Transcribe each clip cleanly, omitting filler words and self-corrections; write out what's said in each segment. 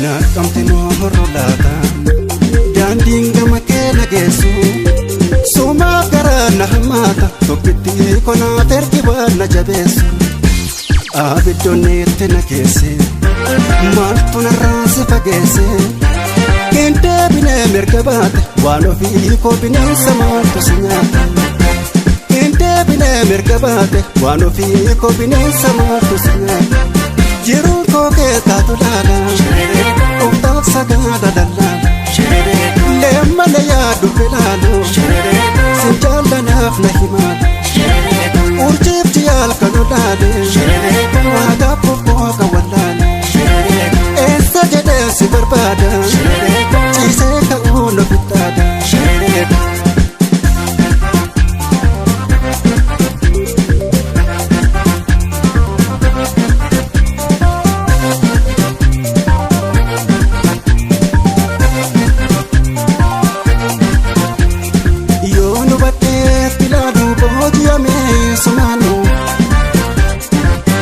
Naqamte noorro laata daandiin gama keenya geessu suma gara nahmaata tokkitti konaa terti baana jabeessu abiddoonneetti na keesse maaltu narraa si fageesse kente binee mirga baate waan ofii koo bineensa maaltu si nyaata kente binee mirga baate waan ofii koo bineensa maaltu si nyaata jiruun koo keessaatu laala uftaaf sagaada dallala leemmana yaadu filaalu sin jaallanaaf na himaala urjiifti yaalkan olaale waagaaf bobbooqa wallaale eessa jedhee si barbaada ciisee ka'uun ofittaadha.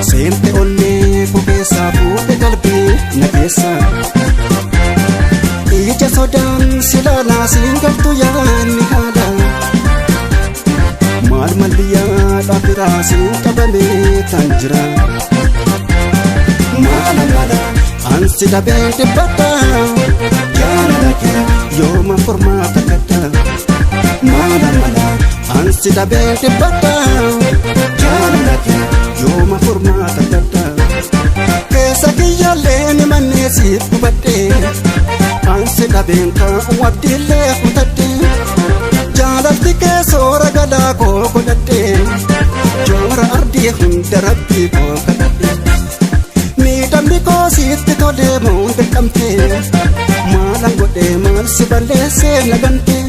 Sente onne kukeessa fuudhe qalbii na keessa ija sodaan silaalaa siin galtu yaanni haala maal malliyaa dhaafiraa siin qabamee kan jira maala ansi dhabee dhibbadha jaalala kee yooma furmaata gadda maala ansi dhabee dhibbadha jaalala kee yooma furmaata gadda keessa kiyyaallee ni mannee siif gubadhee ansi dhabeen kaa'u abdiillee kutadhee jaalalti kee soora galaa koo godhadhee joora ardii hunda rabbii koo kadhadhee miidhamni koo siitti tolee moo dirqamtee maalan godhee maal si balleessee nagantee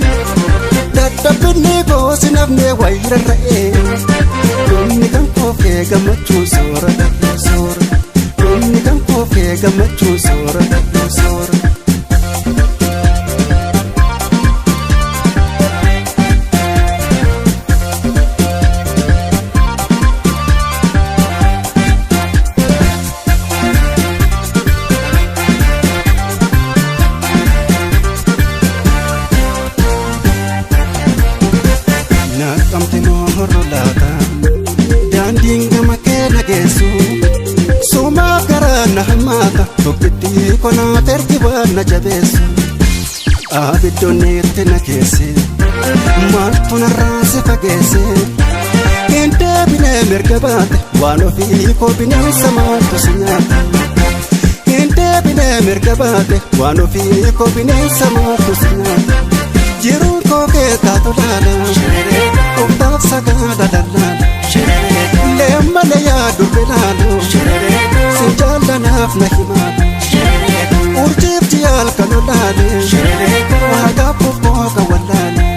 dadhabbinni koo si nafnee wayrarra'ee dhumni kan koofee gammachuu soora dhaqee soora dhumni kan koofee gammachuu soora dhaqee soora. Naqamte noorro laata daandiin gama keenya geessu suma gara nahmaata tokkitti konaa terti baana jabeessu abiddoonneetti na keesse maaltu narraa si fageesse kente binee mirga baate waan ofii koo bineensa maaltu si nyaata kente binee mirga baate waan ofii koo bineensa maaltu si nyaata jiruun koo keessaatu laala uftaaf sagaada dallala leemmana yaadu filaalu sin jaallanaaf na himaala urjiifti yaalkan olaale waagaaf bobbooqa wallaale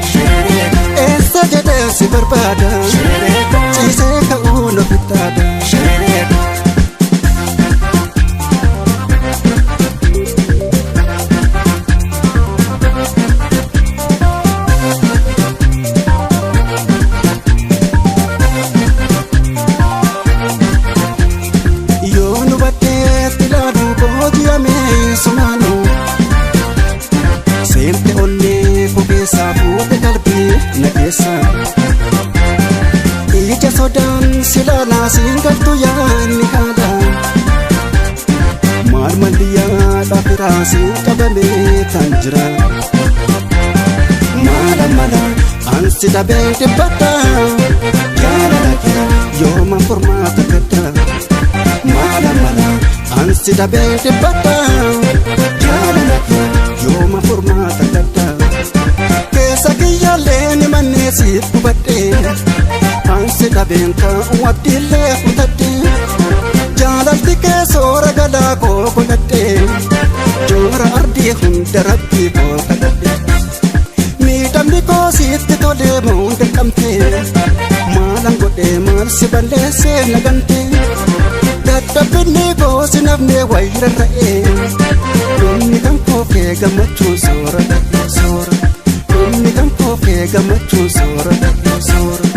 eessa jedhee si barbaada ciisee ka'uun ofittaadha. Sente onne kukeessa fuudhe qalbii na keessa ija sodaan silaalaa siin galtu yaanni haala maal malliyaa dhaafiraa siin qabamee kan jira maala ansi dhabee dhibbadha jaalala kee yooma furmaata gadda maala ansi dhabee dhibbadha jaalala kee yooma furmaata gadda keessa kiyyaallee ni mannee siif gubadhee ansi dhabeen kaa'u abdiillee kutadhee jaalalti kee soora galaa koo godhadhee joora ardii hunda rabbii koo kadhadhee miidhamni koo siitti tolee moo dirqamtee maalan godhee maal si balleessee nagantee dadhabinni koo si nafnee wayira ta'ee dhumni kan koo kee gammachuun soora ta'ee soora dhumni kan koo kee gammachuun soora ta'ee soora.